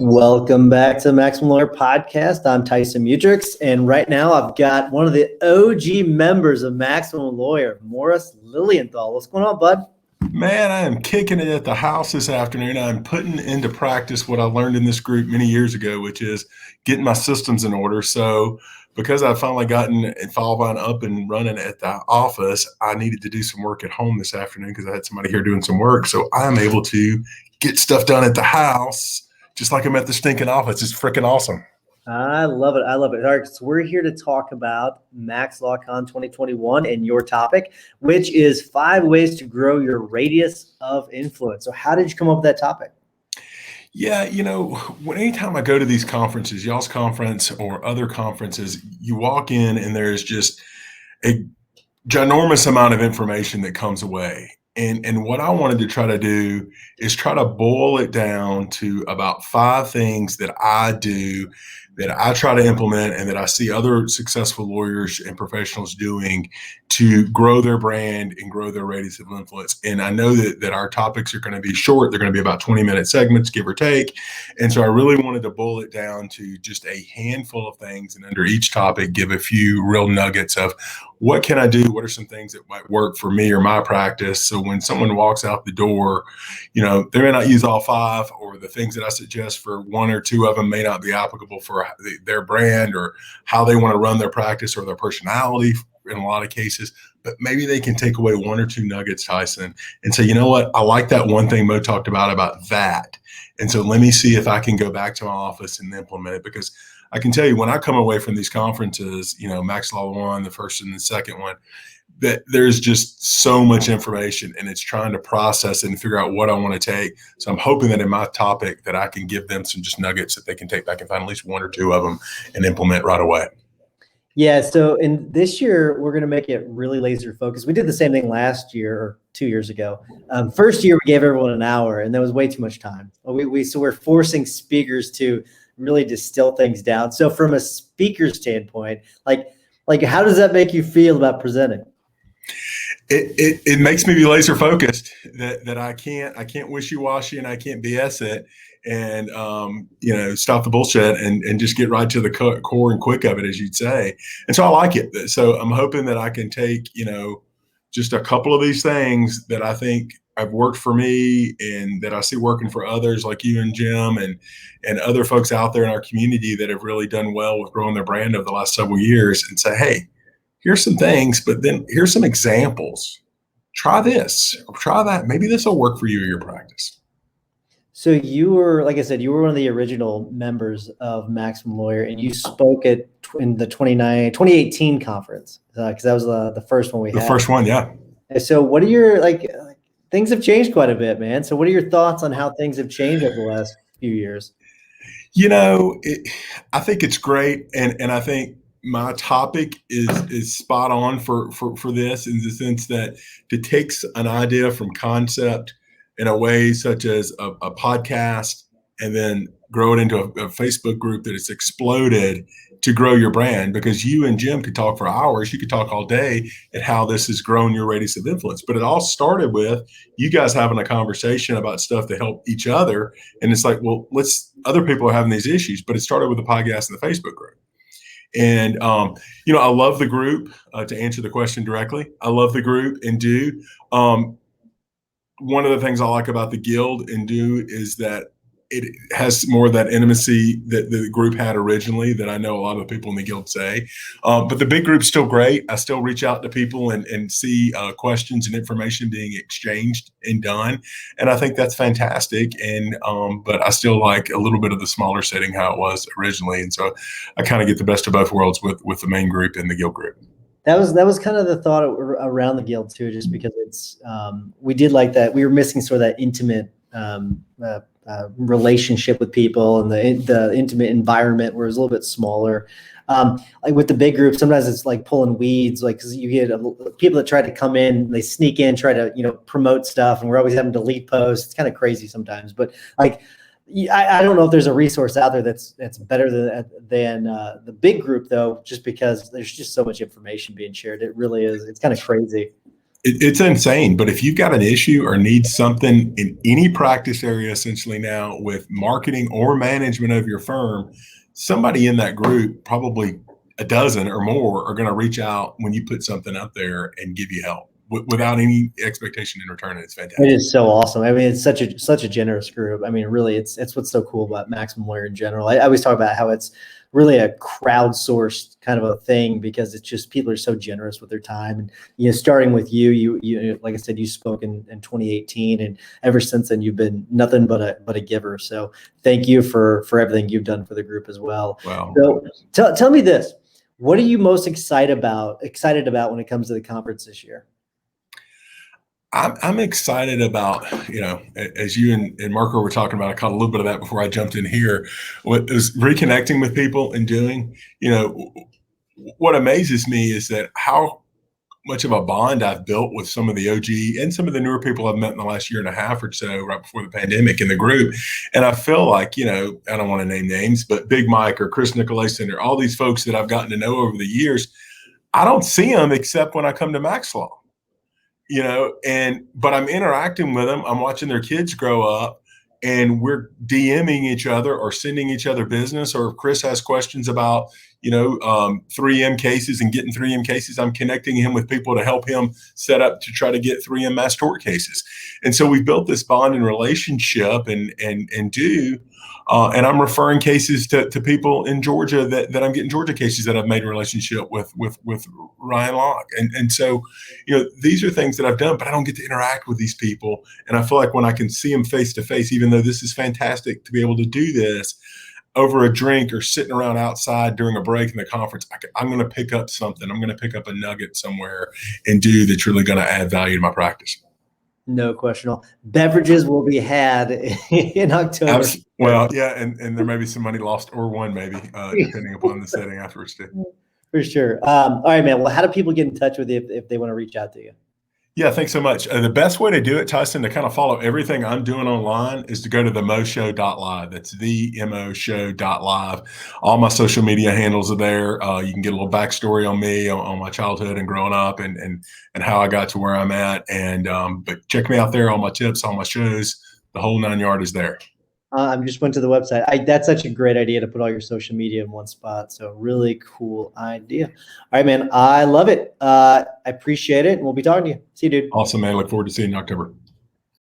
Welcome back to the Maximum Lawyer Podcast. I'm Tyson Mutrix, and right now I've got one of the OG members of Maximum Lawyer, Morris Lilienthal. What's going on, bud? Man, I am kicking it at the house this afternoon. I'm putting into practice what I learned in this group many years ago, which is getting my systems in order. So because I've finally gotten Fallvine up and running at the office, I needed to do some work at home this afternoon because I had somebody here doing some work. So I'm able to get stuff done at the house, just like I'm at the stinking office. It's freaking awesome. I love it. I love it. All right, so we're here to talk about MaxLawCon 2021 and your topic, which is 5 ways to grow your radius of influence. So how did you come up with that topic? Yeah, anytime I go to these conferences, y'all's conference or other conferences, you walk in and there's just a ginormous amount of information that comes away. And what I wanted to try to do is try to boil it down to about 5 things that I do, that I try to implement, and that I see other successful lawyers and professionals doing to grow their brand and grow their radius of influence. And I know that our topics are going to be short. They're going to be about 20-minute segments, give or take. And so I really wanted to boil it down to just a handful of things, and under each topic, give a few real nuggets of what can I do? What are some things that might work for me or my practice? So when someone walks out the door, they may not use all 5, or the things that I suggest for 1 or 2 of them may not be applicable for their brand or how they want to run their practice or their personality in a lot of cases, but maybe they can take away 1 or 2 nuggets, Tyson, and say, you know what? I like that one thing Mo talked about that. And so let me see if I can go back to my office and implement it, because I can tell you when I come away from these conferences, MaxLawCon, the first and the second one, that there's just so much information, and it's trying to process it and figure out what I want to take. So I'm hoping that in my topic that I can give them some just nuggets that they can take back and find at least 1 or 2 of them and implement right away. Yeah, so in this year, we're going to make it really laser focused. We did the same thing last year or 2 years ago. First year, we gave everyone an hour, and that was way too much time. So we're forcing speakers to really distill things down. So from a speaker standpoint, like how does that make you feel about presenting? It makes me be laser focused, that I can't wishy-washy and I can't BS it and stop the bullshit and just get right to the core and quick of it, as you'd say. And so I like it. So I'm hoping that I can take just a couple of these things that I think have worked for me and that I see working for others like you and Jim and other folks out there in our community that have really done well with growing their brand over the last several years, and say, hey, here's some things, but then here's some examples. Try this, or try that. Maybe this will work for you or your practice. So you were, like I said, you were one of the original members of Maximum Lawyer, and you spoke in the 2018 conference, because that was the first one we had. The first one, yeah. So what are your, things have changed quite a bit, man. So what are your thoughts on how things have changed over the last few years? I think it's great. And I think my topic is spot on for this, in the sense that it takes an idea from concept in a way such as a podcast, and then grow it into a Facebook group that it's exploded to grow your brand. Because you and Jim could talk for hours, you could talk all day at how this has grown your radius of influence. But it all started with you guys having a conversation about stuff to help each other. And it's like, well, other people are having these issues, but it started with the podcast and the Facebook group. And, I love the group, to answer the question directly. I love the group and do. One of the things I like about the Guild and do is that it has more of that intimacy that the group had originally, that I know a lot of the people in the Guild say. But the big group's still great. I still reach out to people and see questions and information being exchanged and done. And I think that's fantastic. And but I still like a little bit of the smaller setting how it was originally. And so I kind of get the best of both worlds with the main group and the Guild group. That was kind of the thought around the Guild too, just because it's we did like that. We were missing sort of that intimate relationship with people, and the intimate environment where it was a little bit smaller. Like with the big group, sometimes it's like pulling weeds, because you get people that try to come in, they sneak in, try to promote stuff, and we're always having to delete posts. It's kind of crazy sometimes, but I don't know if there's a resource out there that's better than the big group, though, just because there's just so much information being shared. It really is. It's kind of crazy. It's insane. But if you've got an issue or need something in any practice area, essentially now with marketing or management of your firm, somebody in that group, probably a dozen or more, are going to reach out when you put something up there and give you help without any expectation in return. And it's fantastic. It is so awesome. I mean, it's such a generous group. I mean, really, it's what's so cool about Maximum Lawyer in general. I always talk about how it's really a crowdsourced kind of a thing, because it's just people are so generous with their time. And starting with you like I said, you spoke in 2018, and ever since then you've been nothing but a giver. So thank you for everything you've done for the group as well. Wow. So tell me this: what are you most excited about when it comes to the conference this year? I'm excited about, as you and Marco were talking about, I caught a little bit of that before I jumped in here, what is reconnecting with people and doing, what amazes me is that how much of a bond I've built with some of the OG and some of the newer people I've met in the last year and a half or so, right before the pandemic, in the group. And I feel like, I don't want to name names, but Big Mike or Chris Nicolason or all these folks that I've gotten to know over the years, I don't see them except when I come to Max Law. But I'm interacting with them. I'm watching their kids grow up, and we're DMing each other or sending each other business. Or if Chris has questions about, 3M cases and getting 3M cases, I'm connecting him with people to help him set up to try to get 3M mass tort cases. And so we've built this bond and relationship and I'm referring cases to people in Georgia that I'm getting Georgia cases that I've made a relationship with Ryan Locke. And so, these are things that I've done, but I don't get to interact with these people. And I feel like when I can see them face to face, even though this is fantastic to be able to do this over a drink or sitting around outside during a break in the conference, I'm going to pick up something. I'm going to pick up a nugget somewhere and do that's really going to add value to my practice. No question. Beverages will be had in October. Well, yeah, and there may be some money lost or won, maybe, depending upon the setting afterwards too. For sure. All right, man. Well, how do people get in touch with you if they want to reach out to you? Yeah, thanks so much. The best way to do it, Tyson, to kind of follow everything I'm doing online is to go to themoshow.live. That's themoshow.live. All my social media handles are there. You can get a little backstory on me, on my childhood and growing up, and how I got to where I'm at. And but check me out there. All my tips, all my shows, the whole 9 yard is there. I just went to the website. That's such a great idea to put all your social media in one spot. So really cool idea. All right, man. I love it. I appreciate it. And we'll be talking to you. See you, dude. Awesome, man. Look forward to seeing you in October.